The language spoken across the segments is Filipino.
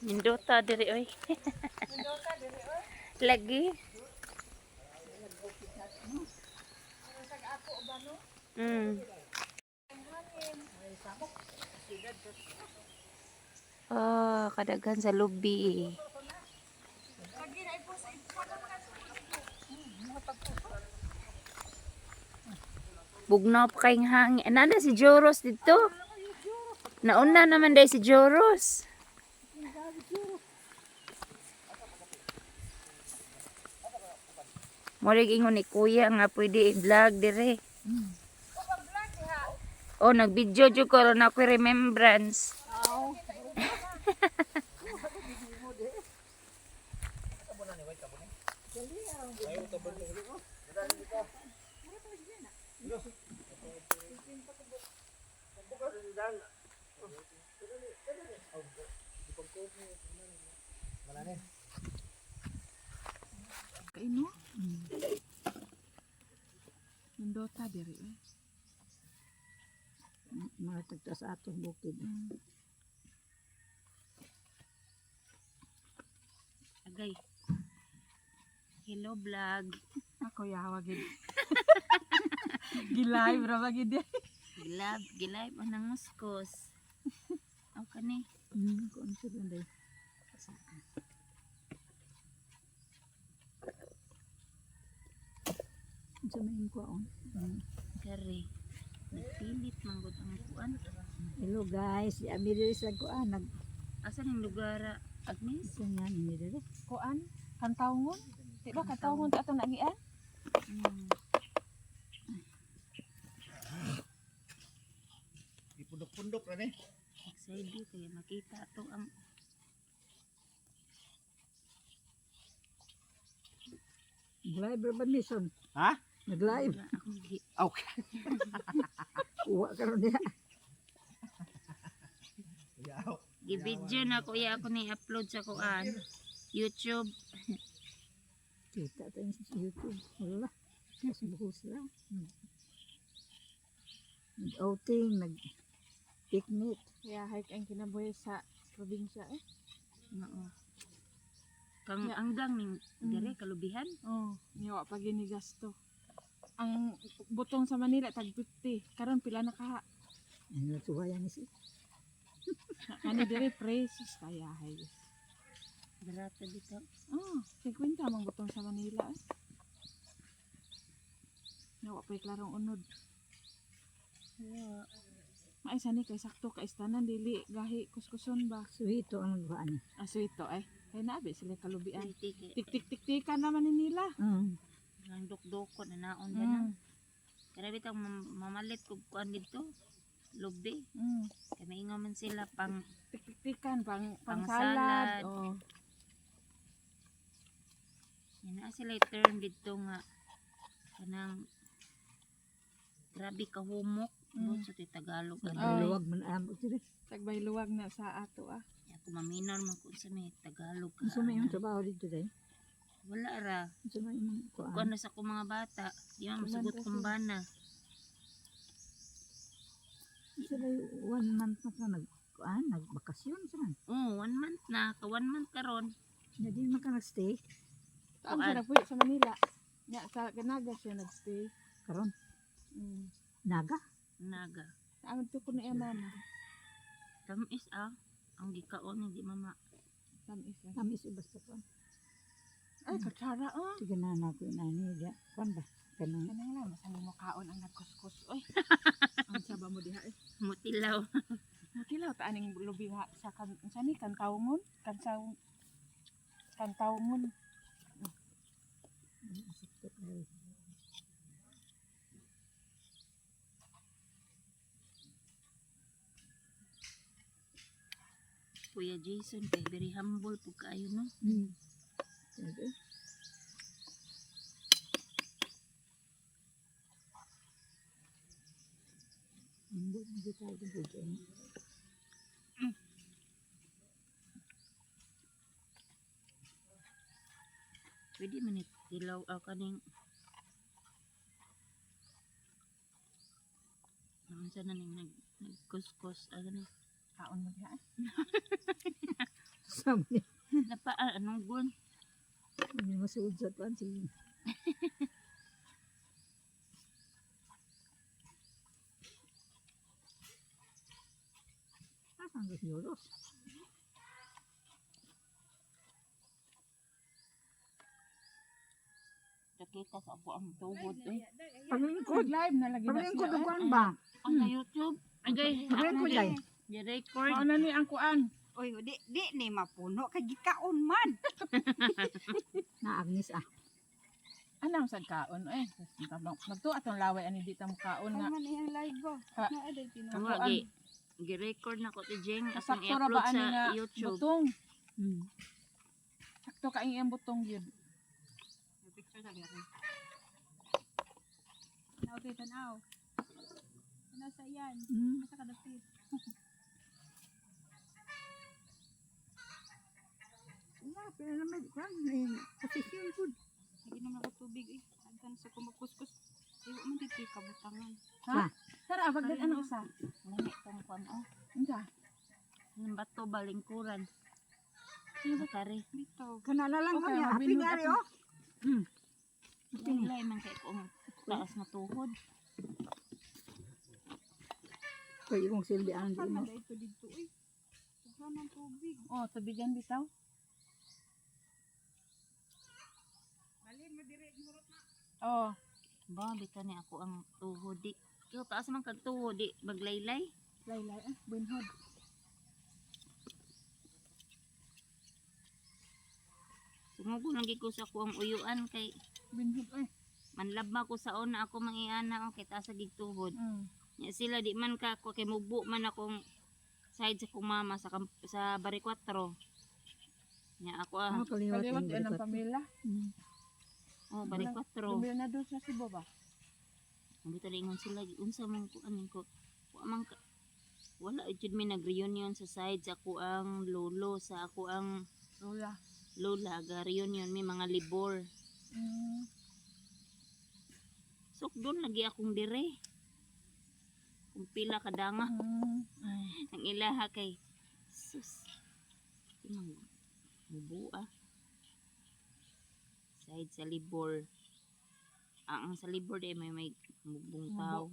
Nindota diri oy. Nindota diri oy. Lagi. Sag ako ba no? Oh, kadaghan sa lubi. Lagi na ipo sa Bugnaw pa kayong hangin. Nanda si Joros dito. Nauna naman dahil si Joros. Mulig ingon ni Kuya nga pwede i-vlog dire. Oh, nag-video jud ko ron ako remembrance. Kaino? Nindota diri eh. Mga tagta sa atong bukid. Agay. Hello vlog. Ako yawa gid. Gilay bro gid. Gilab anang muskos. Aw kani. Kung sila day. Sa main ko on. Kari. Nagpilit manggod ang kuan. Hello guys, ami diri sa kuan nag Asa ning lugar Agnes? isa nga ni diri. Kuan kantawgon. Di ba kantawgon ta atong nagian? Ipundok-pundok na ni. Excited kaya makita to ang Live ba mission? Ha? Nag-live. akong Okay. Uwa karon diha. Yaw. gi-video na kuya ako ni upload sa kuan YouTube. Kita tayo sa YouTube. Wala. Mas buhos lang. Nag-outing, nag-picnic. Kaya hike ang kinabuhi sa probinsya eh. Oo. Kang Ya. anggang ning dire kalubihan. Oh, yawa pa gini gasto. Ang butong sa Manila tag 50. Karon pila na ka? Ano tuwayan ni si? Ano diri precious kaya hay. Barata dito. Oh, 50 mang butong sa Manila eh. Yawa pa klarong unod. Yeah. Maisa ni kay sakto ka istanan dili gahi kuskuson ba. Suhito ang nagwaan. Aswito eh. Kay naabi sila kalubian. Tiki. Tik-tik-tik-tikan naman ni nila. Ang dukdoko na naon ba na. Mm. Kaya bitang mamalit kog kuan dito. Lubi. Mm. Kaya maingon man sila pang Tik-tik-tikan pang Pang salad. salad. Oh. yan na sila term dito nga kanang grabe ka humok. Sa Tagalog. Nagluwag man amo diri. Tagbay luwag na sa ato ah. Ako maminon man kung sa may Tagalog. Gusto mo yung trabaho dito day? Wala ra. Gusto mo yung Kuan kuan? na sa akong mga bata. Di man Kuman masugot kasi. kong bana. Gusto mo yung 1 month na ka kuan, nagbakasyon sa man. Oh, 1 month na. Ka 1 month karon. Hindi man ka nagstay Saan Kuan. siya nagpuyo sa Manila? Nya sa Ganaga siya nagstay. karon. Mm. Naga. Naga. Ang to ko na iya mama. Tamis ang gikaon hindi mama. Tamis lang. Kami sa basta kuan. Ay, katsara ah. Sige na nato nani dia. Kuan ba? Kanang Kanang lang, masali mo kaon ang nagkuskus. Oy. Ang saba mo diha eh. Mutilaw. Mutilaw ta aning lubi nga sa sani kantawgon, kantawgon. Kuya Jason kay very humble pug kaayo no. Sige. Hindi tayo dito. Pwede man tilaw kaning unsa na ning nagkuskus ni kaon mo diha. Sabi niya, Napa anong gun? hindi masuod sa tuwan si ang euros. Nakita sa ako ang tuhod eh. Paglingkod. Live na lagi na Paglingkod siya. ang kuwan ba? Ang sa YouTube. Agay. Paglingkod Ako day. i-record. Mao na ni ang kuan. Oy, di ni mapuno kay gikaon man. Na Agnes ah. Anong sad kaon eh. Magto atong laway ani di ta mo kaon nga. Man iyang live ba? Ha. Na aday Ang tino. Ako, wagi. Gi-record na ko ti Jeng. Asang Sakto ra i-upload ba ani nga sa YouTube. butong? Hmm. Sakto ka iyang butong gyud. Picture sa gari. Tanaw kay tanaw. Tanaw sa yan. Hmm. Masa ka dapit. Wala, pinalamig ka. Posisyon po. Naginom na ko tubig eh. Agdan sa kumagkuskus. Iwa man dito kabutangan. Ha? Tara abag din ano usa. Lami tong kwan oh. Unsa? Ang bato balingkuran. Sino ba kare? Dito. Kanala lang Okay, kami. Happy mabinod nga rin ako. oh. Hmm. Laylay man kay kung taas na tuhod. Kaya yung silbi ang di Saan mo. man dito dito eh. Saan ang tubig? Oh, tubigan bitaw. Balin mo dire murot na. Oh, Ba bitaw ni ako ang tuhod di. Yo taas man kag tuhod di maglaylay. laylay ah, bunhod. Sumugo lagi ko sa ko ang uyuan kay Bunhod eh. manlabma ko sa una ako mangiana o kay taas sa gigtuhod. Mm. Nya sila di man ka ko kay mubo man akong side sa kong mama sa sa Bari 4. Nya ako Ah, kaliwat Kaliwat yung yan ang balikat. pamilya. Hmm. oh Bari 4. Dumil na doon sa Cebu ba? Ang bitaw ingon sila unsa man ko anin ko. Wa man ka wala jud mi nag-reunion sa side sa ako ang lolo sa ako ang Lola. lola ga reunion mi mga libor. Mm. So doon lagi akong dire. Kung pila ka danga Mm. ang ilaha kay sus. Imang mubuah. Side sa libor. Ang sa libor di may mubong tao.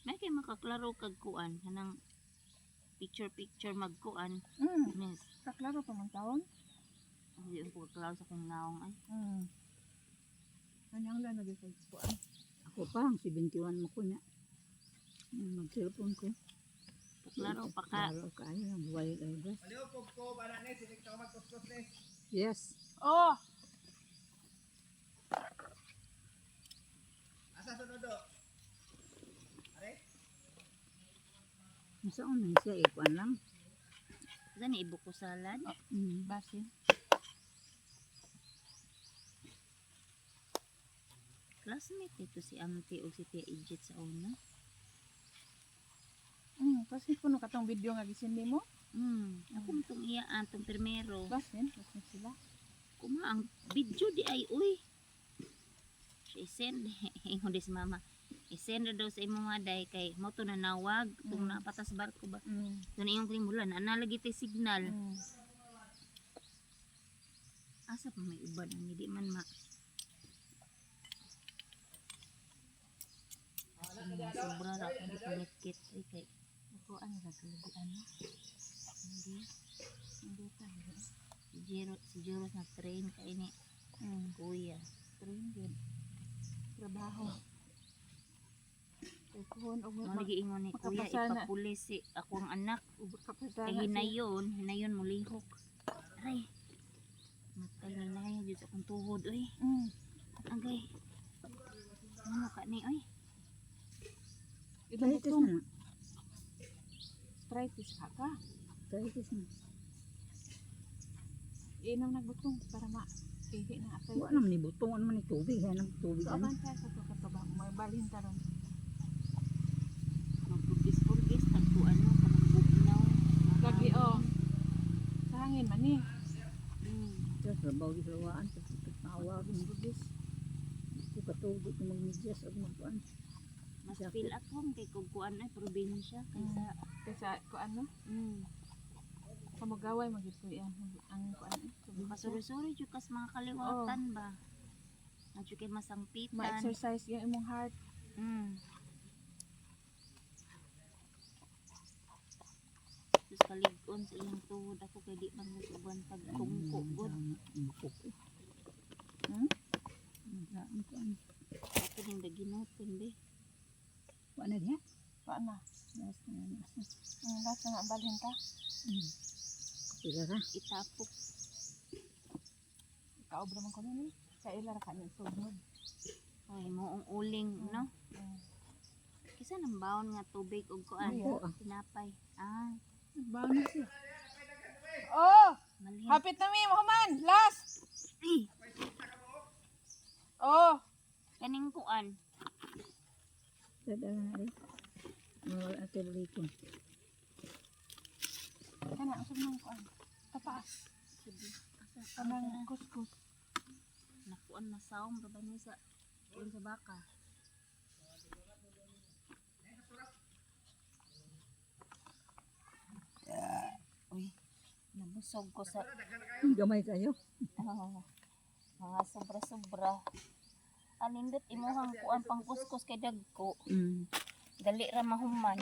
May kay makaklaro kag kuan kanang picture magkuan. Miss, Kaklaro pa man taon? hindi ko klaro sa kong naong ay. Anyang lang lagi sa kuan. Ako pa, ang 71 mo ko niya. Mag-cellphone ko. Klaro pa ka. Klaro ka. Ay, ang buhay kayo ba? Yes. Oh! Saan man siya? Ikuan lang. Saan ibuko salad? Hmm. Basin. Classmate ito si Auntie o si Tia Ijit sa una. Kasi puno ka tong video nga gisindi mo. Ako itong iyaan, itong primero. Basin. Basin sila. Kuma ang video di ay uy. I-send. Ingon di si mama. I-send na daw sa imong mga day kay mo to nanawag. Kung napatas barko ba. Ito na iyong klimulan. Analagi tayo signal. Asa pa may uban ang hindi man ma. Sobra ra akong dikulitkit. Ay kay. Ako ano ra talaga ano? Hindi. Hindi ta. Si Jero na train ka ini. Kuya. Train good. Trabaho. Kay kuhon og Malagi ingon ni kuya makapasana. ipapulis si ako ang anak. kapasana. Kay hinayon mo lihok. Aray. Matay na na yun sa akong tuhod. Uy, agay. Ano ka ni, uy? Ito Arthritis butong. na. Arthritis ka ka. Arthritis na. Inom nagbutong para ma-ihi na arthritis. Wala naman ni butong. Ano man ni tubig. Yan ang tubig. So, Ano? aban sa ito kataba. May balhin taron. Magpurgis-purgis. Tagpuan mo. Kanang bugnaw. Lagi oh. Sa hangin man ni. Just Trabaho di lawaan. Tawa rin. Budis. Kung katulog kung magmidyas o magkuhan. Mas Sakit. feel at home kay kung kuan ay probinsya kaysa Kaysa ko ano, mm. sa magaway magito yan. Ang ko ano. Makasuri-suri jud kas mga kaliwatan ba. Medyo kay masangpitan. Ma-exercise yung imong heart. Mm. Tapos kalig-on sa iyang tuhod ako kay di man musuban pag tungko gud. Hmm? Ako ning daginoton be. Ano niya? Paano? Last na ang balhin ta. Sila ra. Itapok. Kaobra man ko nun eh. Sa ila ra kanin sugnod. Ay moong uling no. Kisa nang baon nga tubig ug kuan. Ako, Tinapay. Ah, Baon na siya. Oh! malhin. Hapit na mi, Muhammad! Last! Ay, Oh! kaning kuan. Dadala na rin. Mga ate balik ko. Kana, ang sugnong ko ano. Tapaas. Kanang kuskus. Nakuan na saom ba ni sa kuan sa baka. Uy, nabusog ko sa Gamay kayo. mga sobra-sobra. Anindot imuhang kuan pang kuskus kay dagko. Mm. Dali ra mahuman.